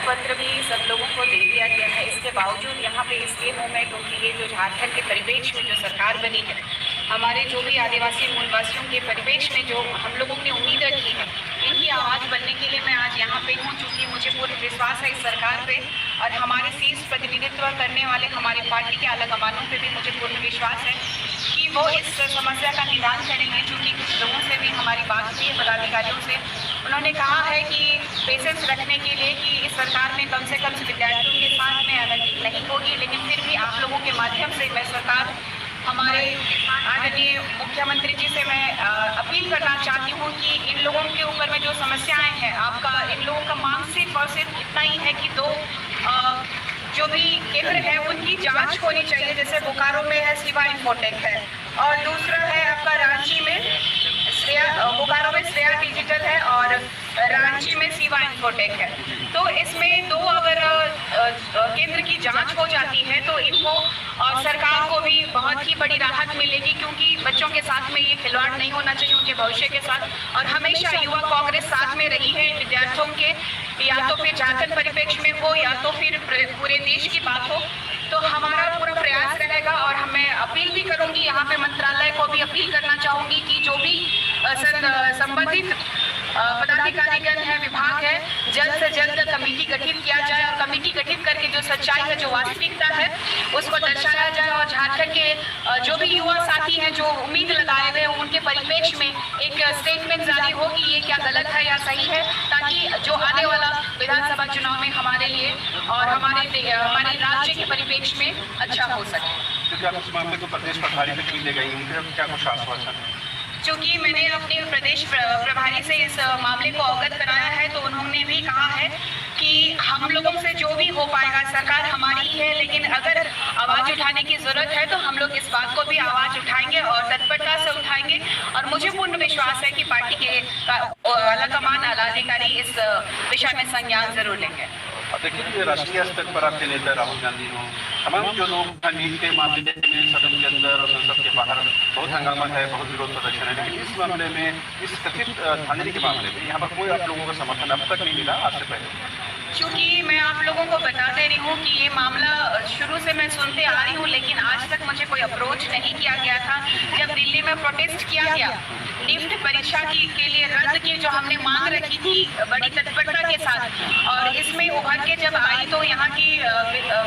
पत्र भी सब लोगों को दे दिया गया है। इसके बावजूद यहाँ पे इसलिए हूँ मैं क्योंकि ये जो झारखंड के परिवेश में जो सरकार बनी है, हमारे जो भी आदिवासी मूलवासियों के परिवेश में जो हम लोगों ने उम्मीद रखी है, इनकी आवाज़ बनने के लिए मैं आज यहाँ पे हूँ। चूँकि मुझे पूरा विश्वास है इस सरकार पे और हमारे शीर्ष प्रतिनिधित्व करने वाले हमारे पार्टी के आला कमानों पे भी मुझे पूर्ण विश्वास है कि वो इस समस्या का निदान करेंगे। चूँकि कुछ लोगों से भी हमारी बात हुई है, पदाधिकारियों से, उन्होंने कहा है कि पेशेंस रखने के लिए कि इस सरकार में कम से कम विद्यार्थियों के साथ में अनैतिक नहीं होगी। लेकिन फिर भी आप लोगों के माध्यम से मैं सरकार, हमारे आदरणीय मुख्यमंत्री जी से मैं अपील करना चाहती हूँ कि इन लोगों के ऊपर में जो समस्याएं हैं, आपका इन लोगों का मांग सिर्फ और सिर्फ इतना ही है कि दो जो भी केंद्र है उनकी जांच होनी चाहिए। जैसे बोकारो में है शिवा इन्फोटेक है और दूसरा है आपका रांची में बोकारो में श्रेया डिजिटल है और रांची में शिवा इन्फोटेक है। तो इसमें दो अगर केंद्र की जांच हो जाती है तो इनको और सरकार को भी बहुत ही बड़ी राहत मिलेगी, क्योंकि बच्चों के साथ में ये खिलवाड़ नहीं होना चाहिए, उनके भविष्य के साथ। और हमेशा युवा कांग्रेस साथ में रही है विद्यार्थियों के, या तो फिर झारखंड परिप्रेक्ष्य में हो या तो फिर पूरे देश की बात हो, तो हमारा पूरा प्रयास रहेगा। और मैं अपील भी करूंगी, यहाँ पे मंत्रालय को भी अपील करना चाहूंगी कि जो भी संबंधित पदाधिकारीगण है, विभाग है, जल्द से जल्द कमेटी गठित किया जाए और कमेटी गठित करके जो सच्चाई है, जो वास्तविकता है, उसको दर्शाया जाए। और झारखंड के जो भी युवा साथी हैं जो उम्मीद लगाए हुए हैं, उनके परिप्रेक्ष्य में एक स्टेटमेंट जारी हो कि ये क्या गलत है या सही है, ताकि जो आने वाला विधानसभा चुनाव में हमारे लिए और हमारे राज्य के परिप्रेक्ष्य में अच्छा हो सके। क्योंकि आप इस मामले को प्रदेश प्रभारी तक भी ले गई, उनके क्या कुछ आश्वासन है? चूँकि मैंने अपने प्रदेश प्रभारी से इस मामले को अवगत कराया है, तो उन्होंने भी कहा है कि हम लोगों से जो भी हो पाएगा, सरकार हमारी ही है, लेकिन अगर आवाज़ उठाने की ज़रूरत है तो हम लोग इस बात को भी आवाज़ उठाएंगे और तत्परता से उठाएंगे। और मुझे पूर्ण विश्वास है कि पार्टी के आलाकमान आलाधिकारी इस विषय में संज्ञान जरूर लेंगे। देखिए, राष्ट्रीय स्तर पर आपके नेता राहुल गांधी हो, तमाम जो लोग नीट के मामले में सदन के अंदर और संसद के बाहर बहुत हंगामा है, बहुत विरोध प्रदर्शन है, लेकिन इस मामले में, इस कथित धांधली के मामले में यहाँ पर कोई आप लोगों का समर्थन अब तक नहीं मिला आज से पहले? क्योंकि मैं आप लोगों को बता दे रही हूँ कि ये मामला शुरू से मैं सुनते आ रही हूँ, लेकिन आज तक मुझे कोई अप्रोच नहीं किया गया था। जब दिल्ली में प्रोटेस्ट किया गया नीट परीक्षा के लिए रद्द की, जो हमने मांग रखी थी बड़ी तत्परता के साथ, और इसमें उभर के जब आई तो यहाँ की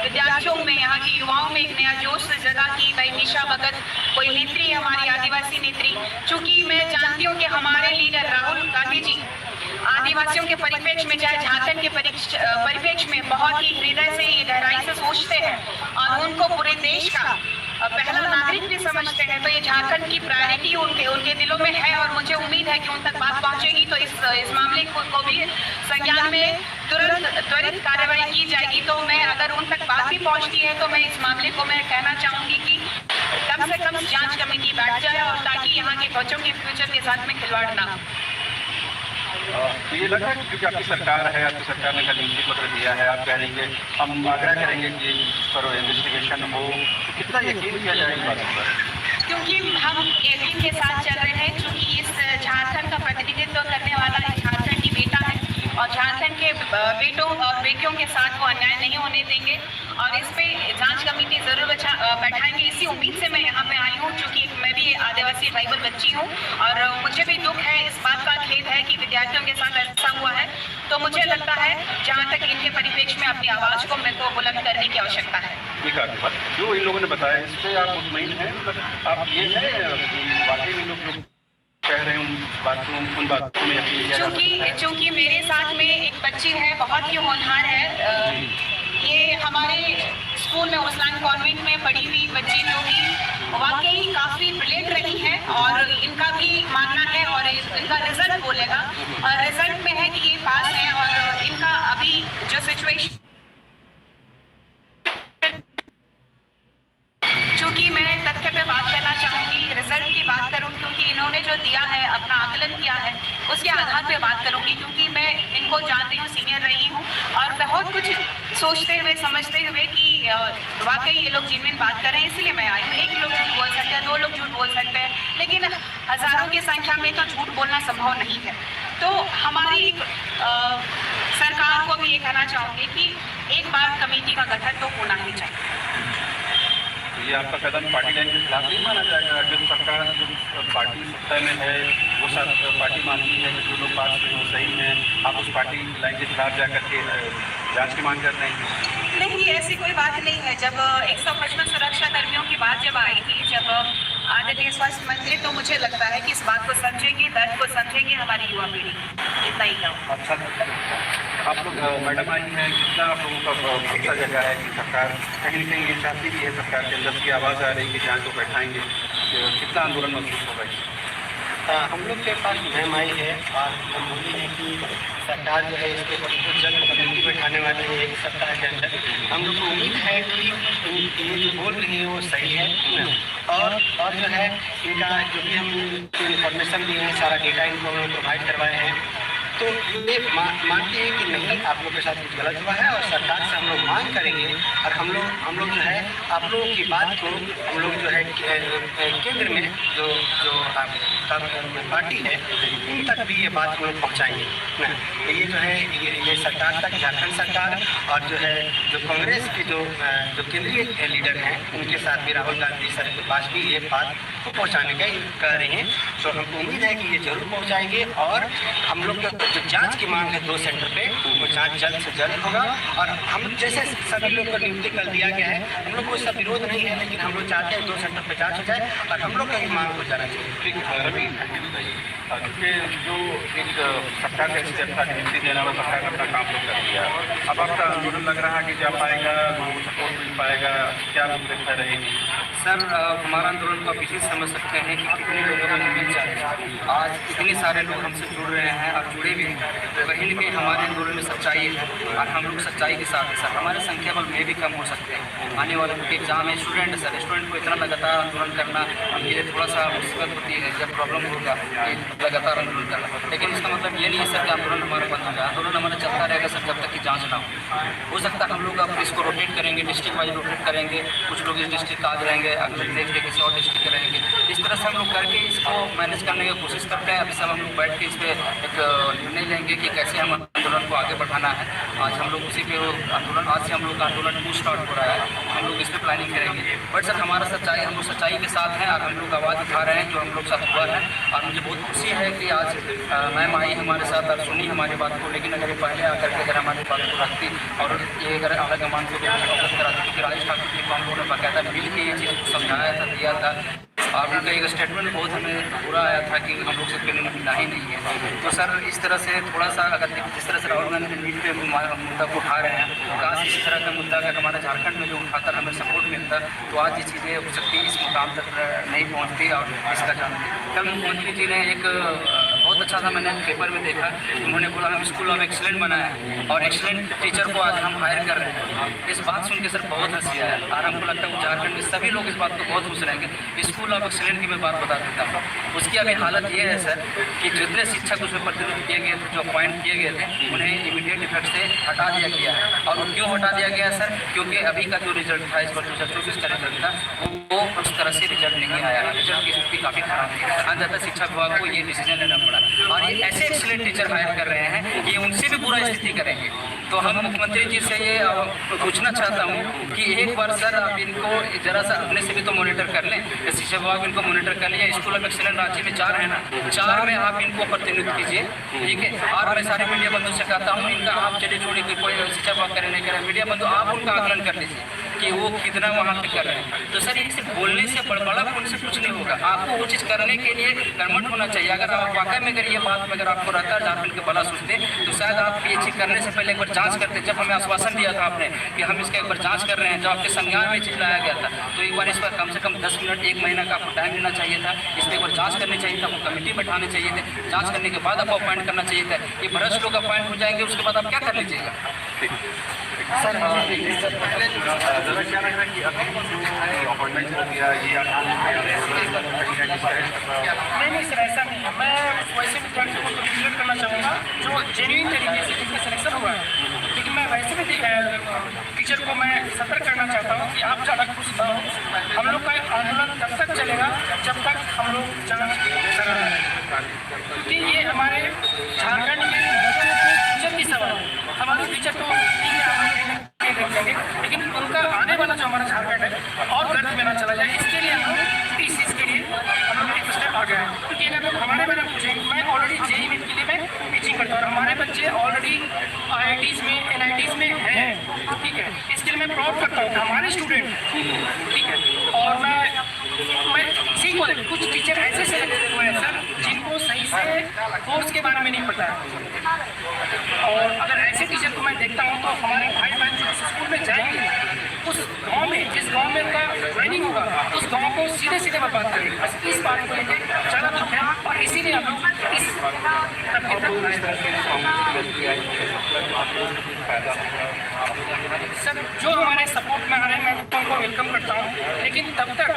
विद्यार्थियों में, यहाँ के युवाओं में एक नया जोश जगा कि भाई निशा भगत कोई नेत्री, हमारी आदिवासी नेत्री। चूँकि मैं जानती हूँ कि हमारे लीडर राहुल गांधी जी आदिवासियों के परिप्रेक्ष्य में, चाहे झारखंड के परिप्रेक्ष्य में, बहुत ही हृदय से, गहराई से सोचते हैं और उनको पूरे देश का पहला नागरिक भी समझते हैं। तो ये झारखंड की प्रायोरिटी उनके दिलों में है और मुझे उम्मीद है कि उन तक बात पहुंचेगी तो इस मामले को भी संज्ञान में तुरंत त्वरित कार्रवाई की जाएगी। तो मैं, अगर उन तक बात भी पहुंचती है तो मैं इस मामले को मैं कहना चाहूंगी कि कम से कम जांच कमेटी बैठ जाए और ताकि यहाँ के बच्चों के फ्यूचर के साथ में खिलवाड़ ना हो। तो ये लग रहा है क्योंकि आपकी सरकार है, आपकी सरकार ने कल नियुक्ति पत्र दिया है, आप कह रही हैं हम आग्रह करेंगे कि इस पर इन्वेस्टिगेशन हो, तो कितना यकीन किया जाए इस बात पर? क्योंकि हम यकीन के साथ चल रहे हैं, क्योंकि इस झारखंड का प्रतिनिधित्व करने वाला एक झारखंड की बेटा है और झारखंड के बेटों और बेटियों के साथ वो अन्याय नहीं होने देंगे और इस पे जांच कमेटी जरूर बैठाएंगे। इसी उम्मीद से मैं यहाँ पे आई हूँ, क्योंकि मैं भी आदिवासी ट्राइबल बच्ची हूँ और मुझे भी दुख है, इस बात का खेद है कि विद्यार्थियों के साथ ऐसा हुआ है। तो मुझे लगता है जहाँ तक इनके परिप्रेक्ष्य में अपनी आवाज़ को मेरे को बुलंद करने की आवश्यकता है। जो इन लोगों ने बताया इस पर आप मुतमईन हैं? आप ये है वाकई में लोग कह रहे हैं उन बातों में? चूँकि मेरे साथ में एक बच्ची है, बहुत ही होनहार है, ये हमारे स्कूल में उस्लान कॉन्वेंट में पढ़ी हुई बच्ची जो कि वाकई काफ़ी ब्रिलियंट रही है और इनका भी मानना है और इनका रिजल्ट बोलेगा और रिजल्ट में है कि ये पास है और इनका अभी जो सिचुएशन, चूँकि मैं तथ्य पे बात करना चाहूँगी, रिजल्ट की बात करूँ, क्योंकि इन्होंने जो दिया है, अपना आकलन किया है, उसके आधार पे बात करूँगी, क्योंकि मैं इनको जानती हूँ, सीनियर रही हूँ और बहुत कुछ सोचते हुए समझते हुए कि वाकई ये लोग जिनमें बात कर रहे हैं, इसलिए मैं आई हूँ। एक लोग झूठ बोल सकते हैं, दो लोग झूठ बोल सकते हैं, लेकिन हज़ारों की संख्या में तो झूठ बोलना संभव नहीं है। तो हमारी सरकार को भी ये कहना चाहूँगी कि एक बार कमेटी का गठन तो होना ही चाहिए। ये आपका कदम पार्टी लाइन के खिलाफ नहीं माना जाएगा? जो सरकार जो पार्टी सत्ता में है वो पार्टी मानती है कि जो लोग पास में वो सही हैं, आप उस पार्टी लाइन के खिलाफ जा करके जांच की मांग कर रहे हैं? नहीं, ऐसी कोई बात नहीं है। जब 155 सुरक्षा कर्मियों की बात जब आई थी, जब आदरणीय स्वास्थ्य मंत्री, तो मुझे लगता है कि इस बात को समझेंगे, दर्द को समझेंगे हमारी युवा पीढ़ी। इतना ही कहूँ। अच्छा, आप लोग मैडम आई हैं, कितना आप लोगों का भरोसा जगह है कि सरकार कहीं न कहीं ये चाहती भी है, सरकार के अंदर की आवाज़ आ रही है कि जांच को बैठाएंगे, कितना आंदोलन महसूस होगा इससे? हम लोग के पास मुहिम आई है और हम बोले हैं कि सरकार जो है इसके ऊपर कुछ जल्द कमेटी बैठाने वाले हैं 1 सप्ताह के अंदर। हम लोग को उम्मीद है कि ये जो बोल रही है वो सही है और जो है इनका जो भी हम इन्फॉर्मेशन दिए हैं, सारा डेटा इनको हम प्रोवाइड करवाए हैं, तो ये मानती है कि नहीं आप लोग के साथ कुछ गलत हुआ है और सरकार से हम लोग मांग करेंगे और हम लोग जो है आप लोगों की बात को हम लोग जो है केंद्र में जो पार्टी है उन तक भी ये बात हम लोग पहुँचाएंगे ना। तो ये जो है ये सरकार तक, झारखंड सरकार और जो है जो कांग्रेस के जो केंद्रीय लीडर हैं उनके साथ भी राहुल गांधी सर के पास भी ये बात को पहुँचाने का कह रहे हैं। तो हमको उम्मीद है कि ये जरूर पहुँचाएंगे और हम लोग जो जांच की मांग है 2 सेंटर पे वो जांच जल्द से जल्द होगा। और हम जैसे सभी लोग को नियुक्ति कर दिया गया है, हम लोग को इसका विरोध नहीं है, लेकिन हम लोग चाहते हैं 2 सेंटर पे जांच हो जाए और हम लोग का ही मांग हो जाना चाहिए। ठीक है रवि, क्योंकि जो एक सरकार का स्टेप था नियुक्ति देना, वो सरकार अपना काम लोग कर दिया। अब आपका आंदोलन लग रहा है कि जा पाएगा, सपोर्ट मिल पाएगा, क्या रूपरेखा रहेगी? सर हमारा आंदोलन को आप इसी समझ सकते हैं कि कितने लोगों ने मिल जाए। आज इतने सारे लोग हमसे जुड़ रहे हैं और जुड़े भी हैं, तो कहीं न कहीं हमारे आंदोलन में सच्चाई है और हम लोग सच्चाई के साथ हैं। सर हमारे संख्या बल में भी कम हो सकते हैं। आने वाले क्योंकि एग्जाम है, स्टूडेंट है सर, स्टूडेंट को इतना लगातार आंदोलन करना हमके लिए थोड़ा सा मुसीबत होती है जब प्रॉब्लम होगा लगातार आंदोलन करना। लेकिन इसका मतलब ये नहीं है सर कि आंदोलन हमारा बंद होगा। आंदोलन हमारा चलता रहेगा सर जब तक कि जाँच ना हो सकता है हम लोग अब इसको रोटेट करेंगे, डिस्ट्रिक्ट वाइज रोटेट करेंगे, कुछ लोग इस डिस्ट्रिक्ट का आज रहेंगे, अगले नेक्स्ट डे किसी और डिस्ट्रिक्ट के रहेंगे। इस तरह से हम लोग करके इसको मैनेज करने की कोशिश करते हैं। अभी सब हम लोग बैठ के इस पर एक निर्णय लेंगे कि कैसे हम आंदोलन को आगे बढ़ाना है। आज हम लोग उसी पे आंदोलन, आज से हम लोग का आंदोलन 2 स्टार्ट हो रहा है, हम लोग इस पर प्लानिंग करेंगे। बट सर हमारा सच्चाई, हम लोग सच्चाई के साथ हैं और हम लोग आवाज़ उठा रहे हैं जो हम लोग साथ हुआ है। और मुझे बहुत खुशी है कि आज मैम आई हमारे साथ और सुनी हमारी बात को। लेकिन अगर पहले आकर के अगर हमारी बात को रखती और ये अगर अलग कमान को अवगत कराती, क्योंकि राजेश ठाकुर जी को हम लोगों ने बाकायदा मिल के ये चीज़ समझाया था, दिया था। और उनका एक स्टेटमेंट बहुत हमें बुरा आया था कि हम लोग से पहले मिलना ही नहीं है। तो सर इस तरह से थोड़ा सा अगर जिस तरह से राहुल गांधी मीट पे मुद्दा को उठा रहे हैं, काश इसी तरह का मुद्दा अगर हमारे झारखंड में जो उठाकर हमें सपोर्ट मिलता तो आज ये चीज़ें हो सकती इस मुकाम तक नहीं पहुँचती और इसका जानते। कल मुख्यमंत्री जी ने एक बहुत अच्छा सा मैंने पेपर में देखा, उन्होंने बोला हम स्कूल ऑफ एक्सीलेंट बनाया और एक्सीलेंट टीचर को आज हम हायर कर रहे हैं। इस बात सुन के सर बहुत हंसी आया और हमको लगता है झारखंड में सभी लोग इस बात को बहुत खुश रहेंगे। स्कूल ऑफ एक्सीलेंट की मैं बात बता देता हूँ, उसकी अभी हालत ये है सर कि जितने शिक्षक उसमें प्रतिनिधित्व किए गए थे, जो अपॉइंट किए गए थे, उन्हें इमीडिएट इफेक्ट से हटा दिया गया है। और क्यों हटा दिया गया सर? क्योंकि अभी का जो रिजल्ट था, इस बार 2024 का रिजल्ट था, वो उस तरह से रिजल्ट नहीं आया है। रिजल्ट की स्थिति काफ़ी खराब है। अंततः शिक्षा विभाग को ये डिसीजन लेना पड़ा और ये ऐसे एक्सीलेंट टीचर हायर कर रहे हैं कि उनसे भी बुरा स्थिति करेंगे। तो हम मुख्यमंत्री जी से ये पूछना चाहता हूँ कि एक बार सर आप इनको जरा सा अपने से भी तो मॉनिटर कर लें। शिक्षा विभाग इनको मॉनिटर कर लिया। स्कूल ऑफ एक्सीलेंट राज्य में 4 है ना, 4 में आप इनको प्रतिनिधित्व कीजिए, ठीक है। और मैं सारे मीडिया बंधु से कहता हूँ इनका आप चलिए छोड़िए कि कोई शिक्षा विभाग करे नहीं करे, मीडिया बंधु आप उनका आकलन कर लीजिए कि वो कितना वहाँ पे कर रहे हैं। तो सर इसे बोलने से बड़बड़ा बोलने से कुछ नहीं होगा। आपको वो चीज़ करने के लिए कर्मठ होना चाहिए। अगर आप वाकई में अगर ये बात में अगर आपको रहता है झारखंड के भला सोचते तो शायद आप ये चीज़ करने से पहले एक बार जांच करते। जब हमें आश्वासन दिया था आपने कि हम इसका एक बार जांच कर रहे हैं, जब आपके संज्ञान में चीज़ लाया गया था, तो एक बार इस पर कम से कम 10 मिनट 1 महीना का आपको टाइम लेना चाहिए था। इस पर एक बार जाँच करनी चाहिए था, आपको कमेटी बैठाने चाहिए थे, जाँच करने के बाद आपको अपॉइंट करना चाहिए था। ये भ्रष्ट लोग अपॉइंट हो जाएंगे, उसके बाद आप क्या कर लीजिएगा? सर पहले ज़रा क्या लग रहा है कि अभी जो अपॉइंटमेंट हो गया ये नहीं सर ऐसा नहीं है। मैं वैसे विद्यार्थियों को क्लियर करना चाहूँगा जो जेन्युइन तरीके से जिनका सिलेक्शन हुआ है। लेकिन मैं वैसे भी टीचर को मैं सतर्क करना चाहता हूँ कि आप ज़्यादा खुश ना हो। हम लोग का एक आंदोलन तब तक चलेगा जब तक हम लोग जाँच कर रहे हैं, क्योंकि ये हमारे झारखंड में इज्जत की सवाल है। देंगे, लेकिन उनका आने वाला जो हमारा झारखंड है और गर्द में ना चला जाए, इसके लिए हम लोग इस चीज़ के लिए हम लोग एक स्टेप आ गए हैं। क्योंकि अगर लोग हमारे में ना पूछेंगे, मैं ऑलरेडी जेईई के लिए मैं टीचिंग करता हूँ और हमारे बच्चे ऑलरेडी IITs में NITs में हैं, ठीक है। इसके लिए मैं प्राउड करता हूँ कि हमारे स्टूडेंट, ठीक है। और मैं इसी को कुछ टीचर ऐसे सेलेक्ट हुए हैं सर जिनको सही से कोर्स के बारे में नहीं पता है, और अगर ऐसे टीचर को मैं देखता हूँ तो हमारे भाई बहन जो स्कूल में जाएंगे उस गांव में, जिस गांव में उनका ट्रेनिंग होगा, उस गांव को सीधे सीधे मैं बात करेंगे। बस इस बात को लेकर ज़्यादा दुख है और इसीलिए हम लोग इस तबके सर जो हमारे सपोर्ट में आ रहे हैं मैं उनको वेलकम करता हूँ, लेकिन तब तक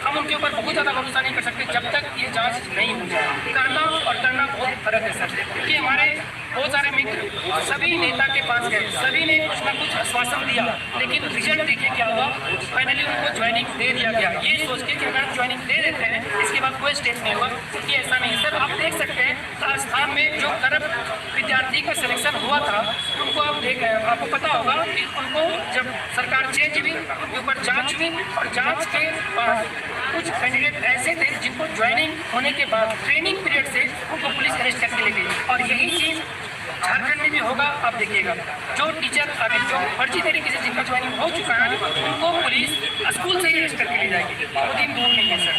हम उनके ऊपर बहुत ज़्यादा भरोसा नहीं कर सकते जब तक ये जांच नहीं हो जाए। करना और करना बहुत फर्क है सर, क्योंकि हमारे बहुत सारे मित्र सभी नेता के पास गए, सभी ने कुछ ना कुछ आश्वासन दिया, लेकिन रिजल्ट देखिए क्या हुआ, फाइनली उनको ज्वाइनिंग दे दिया गया, ये सोच के कि अगर ज्वाइनिंग दे देते हैं इसके बाद कोई स्टेप नहीं होगा। ये ऐसा नहीं सर, आप देख सकते हैं राजस्थान में जो करप्ट विद्यार्थी का सिलेक्शन हुआ था उनको आप देख रहे हैं, आपको पता होगा कि उनको जब सरकार चेंज हुई उनके ऊपर जाँच हुई और जाँच के बाद कुछ कैंडिडेट ऐसे थे जिनको ज्वाइनिंग होने के बाद ट्रेनिंग पीरियड से उनको पुलिस अरेस्ट करके ले गई, और यही चीज़ झारखंड में भी होगा। आप देखिएगा जो टीचर अभी जो फर्जी तरीके से जिनका ज्वाइनिंग हो चुका है उनको पुलिस स्कूल से ही अरेस्ट करके ले जाएगी, वो दिन दूर नहीं है सर।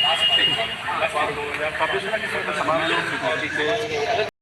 तमाम लोग